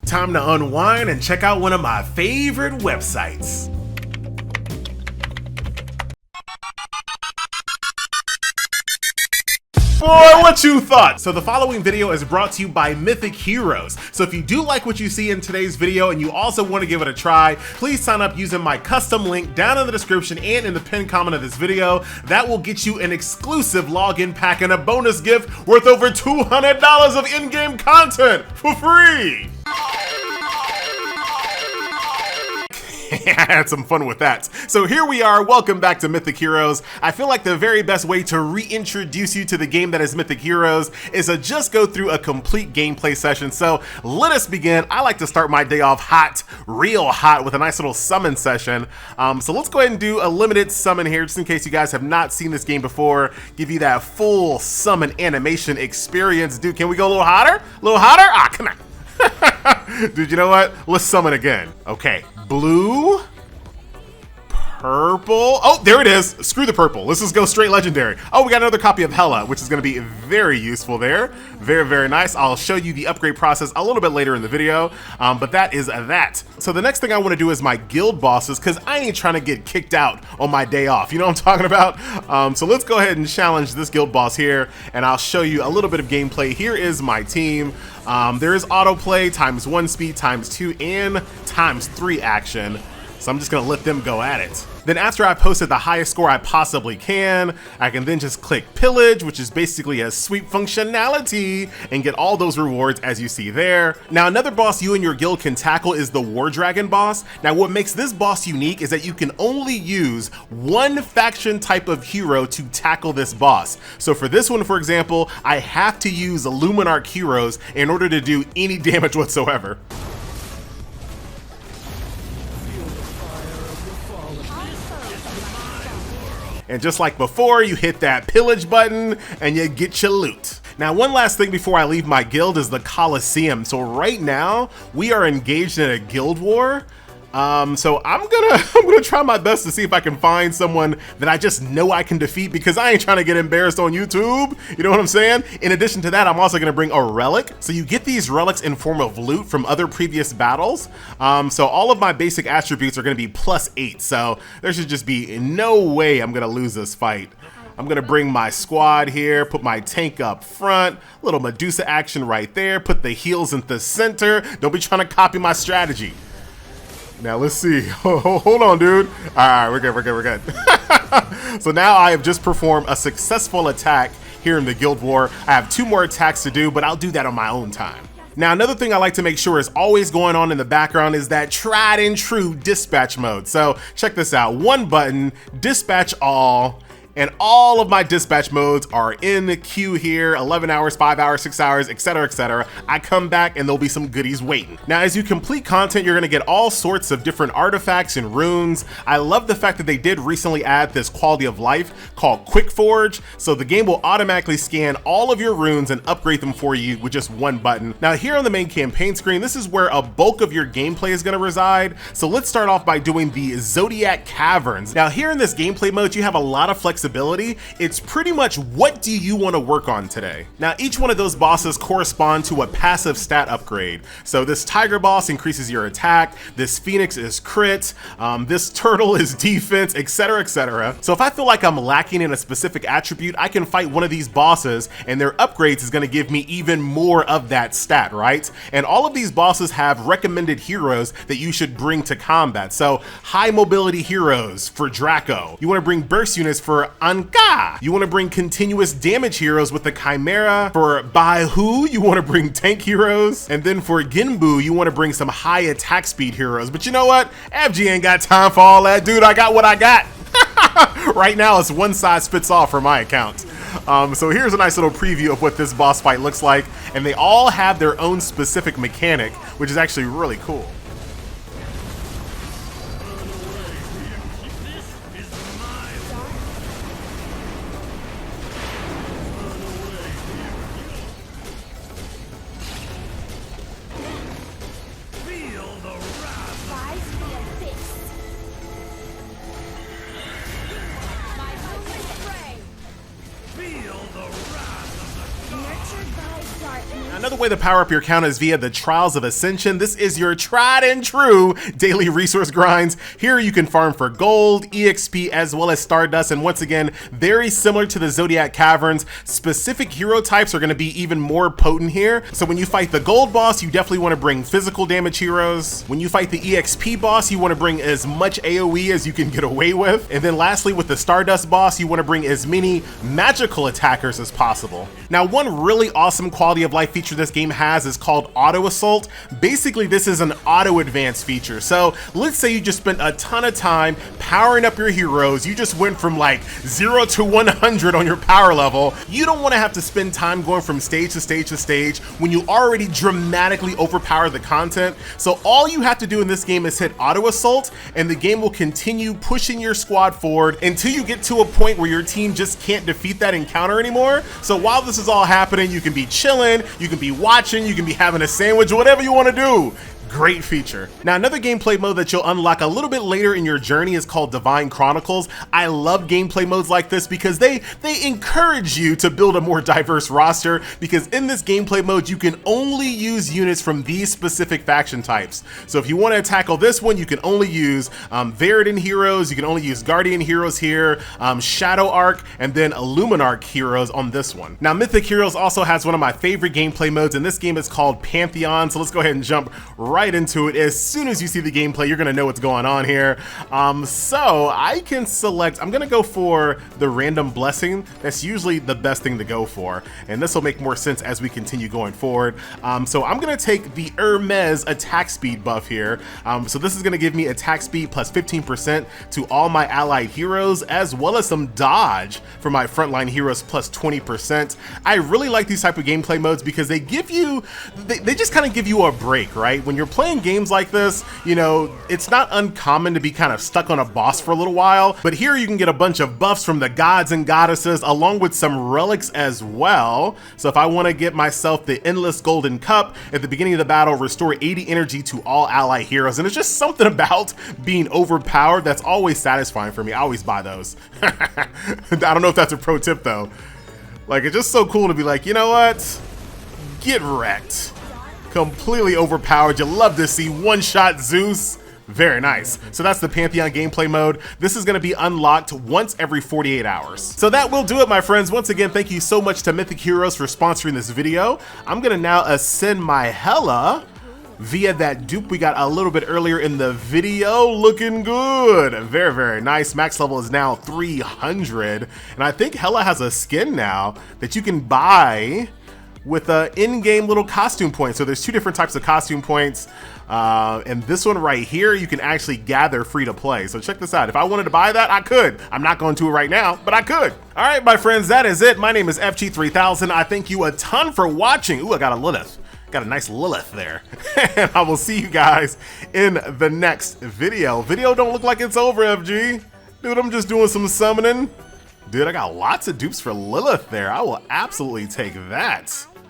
Time to unwind and check out one of my favorite websites. Boy, what you thought? So the following video is brought to you by Mythic Heroes. So if you do like what you see in today's video and you also want to give it a try, please sign up using my custom link down in the description and in the pinned comment of this video. That will get you an exclusive login pack and a bonus gift worth over $200 of in-game content for free. I had some fun with that. So here we are, welcome back to Mythic Heroes. I feel like the very best way to reintroduce you to the game that is Mythic Heroes is to just go through a complete gameplay session. So let us begin. I like to start my day off hot, real hot, with a nice little summon session. So let's go ahead and do a limited summon here, just in case you guys have not seen this game before. Give you that full summon animation experience. Dude, can we go a little hotter? A little hotter? Ah, come on. Dude, you know what? Let's summon again. Okay. Blue, purple. Oh, there it is. Screw the purple. Let's just go straight legendary. Oh, we got another copy of Hela, which is going to be very useful there. Very, very nice. I'll show you the upgrade process a little bit later in the video, but that is that. So the next thing I want to do is my guild bosses, because I ain't trying to get kicked out on my day off. You know what I'm talking about? So let's go ahead and challenge this guild boss here, and I'll show you a little bit of gameplay. Here is my team. There is autoplay, ×1 speed, ×2, and ×3 action. So I'm just gonna let them go at it. Then after I posted the highest score I possibly can, I can then just click pillage, which is basically a sweep functionality, and get all those rewards as you see there. Now another boss you and your guild can tackle is the War Dragon boss. Now what makes this boss unique is that you can only use one faction type of hero to tackle this boss. So for this one, for example, I have to use Luminarch heroes in order to do any damage whatsoever. And just like before, you hit that pillage button and you get your loot. Now, one last thing before I leave my guild is the Coliseum. So right now, we are engaged in a guild war. So I'm gonna try my best to see if I can find someone that I just know I can defeat, because I ain't trying to get embarrassed on YouTube. You know what I'm saying? In addition to that, I'm also gonna bring a relic. So you get these relics in form of loot from other previous battles. So all of my basic attributes are gonna be +8. So there should just be no way I'm gonna lose this fight. I'm gonna bring my squad here, put my tank up front, little Medusa action right there, put the heals in the center. Don't be trying to copy my strategy. Now let's see. Hold on, dude. All right, we're good. So now I have just performed a successful attack here in the Guild War. I have 2 more attacks to do, but I'll do that on my own time. Now, another thing I like to make sure is always going on in the background is that tried and true dispatch mode. So check this out. One button, dispatch all. And all of my dispatch modes are in the queue here, 11 hours, 5 hours, 6 hours, etc., etc. I come back and there'll be some goodies waiting. Now, as you complete content, you're gonna get all sorts of different artifacts and runes. I love the fact that they did recently add this quality of life called Quick Forge. So the game will automatically scan all of your runes and upgrade them for you with just one button. Now here on the main campaign screen, this is where a bulk of your gameplay is gonna reside. So let's start off by doing the Zodiac Caverns. Now here in this gameplay mode, you have a lot of flexibility. It's pretty much what do you want to work on today. Now each one of those bosses correspond to a passive stat upgrade. So this tiger boss increases your attack, this phoenix is crit, this turtle is defense, etc., etc. So if I feel like I'm lacking in a specific attribute, I can fight one of these bosses and their upgrades is going to give me even more of that stat, right? And all of these bosses have recommended heroes that you should bring to combat. So high mobility heroes for Draco. You want to bring burst units for Anka. You want to bring continuous damage heroes with the Chimera. For Baihu, you want to bring tank heroes. And then for Ginbu, you want to bring some high attack speed heroes. But you know what? FG ain't got time for all that, dude. I got what I got. Right now, it's one size fits all for my account. So here's a nice little preview of what this boss fight looks like. And they all have their own specific mechanic, which is actually really cool. Another way to power up your account is via the Trials of Ascension. This is your tried and true daily resource grinds. Here you can farm for gold, EXP, as well as Stardust, and once again, very similar to the Zodiac Caverns, specific hero types are going to be even more potent here. So when you fight the gold boss, you definitely want to bring physical damage heroes. When you fight the EXP boss, you want to bring as much AoE as you can get away with. And then lastly, with the Stardust boss, you want to bring as many magical attackers as possible. Now, one really awesome quality of life feature this game has is called Auto Assault. Basically, this is an auto advance feature. So let's say you just spent a ton of time powering up your heroes. You just went from like 0 to 100 on your power level. You don't want to have to spend time going from stage to stage to stage when you already dramatically overpower the content. So all you have to do in this game is hit Auto Assault, and the game will continue pushing your squad forward until you get to a point where your team just can't defeat that encounter anymore. So while this is all happening, you can be chilling, you can be watching, you can be having a sandwich, whatever you want to do. Great feature. Now, another gameplay mode that you'll unlock a little bit later in your journey is called Divine Chronicles. I love gameplay modes like this because they encourage you to build a more diverse roster, because in this gameplay mode, you can only use units from these specific faction types. So if you want to tackle this one, you can only use Veridan heroes, you can only use Guardian heroes here, Shadow Arc, and then Illuminarch heroes on this one. Now, Mythic Heroes also has one of my favorite gameplay modes, and this game is called Pantheon. So let's go ahead and jump right into it. As soon as you see the gameplay, you're gonna know what's going on here. So I can select, I'm gonna go for the random blessing. That's usually the best thing to go for, and this will make more sense as we continue going forward. So I'm gonna take the Hermes attack speed buff here. So this is gonna give me attack speed plus 15% to all my allied heroes, as well as some dodge for my frontline heroes plus 20%. I really like these type of gameplay modes because they give you, they just kind of give you a break, right? When you're playing games like this, you know, it's not uncommon to be kind of stuck on a boss for a little while, but here you can get a bunch of buffs from the gods and goddesses along with some relics as well. So if I want to get myself the Endless Golden Cup at the beginning of the battle, restore 80 energy to all ally heroes, and it's just something about being overpowered that's always satisfying for me. I always buy those. I don't know if that's a pro tip though. Like, it's just so cool to be like, you know what? Get wrecked. Completely overpowered. You love to see one-shot Zeus. Very nice. So that's the Pantheon gameplay mode. This is going to be unlocked once every 48 hours. So that will do it, my friends. Once again, thank you so much to Mythic Heroes for sponsoring this video. I'm going to now ascend my Hela via that dupe we got a little bit earlier in the video. Looking good. Very, very nice. Max level is now 300. And I think Hela has a skin now that you can buy with in-game little costume points. So there's two different types of costume points. And this one right here, you can actually gather free to play. So check this out. If I wanted to buy that, I could. I'm not going to it right now, but I could. All right, my friends, that is it. My name is FG3000. I thank you a ton for watching. Ooh, I got a Lilith. Got a nice Lilith there. And I will see you guys in the next video. Video don't look like it's over, FG. Dude, I'm just doing some summoning. Dude, I got lots of dupes for Lilith there. I will absolutely take that.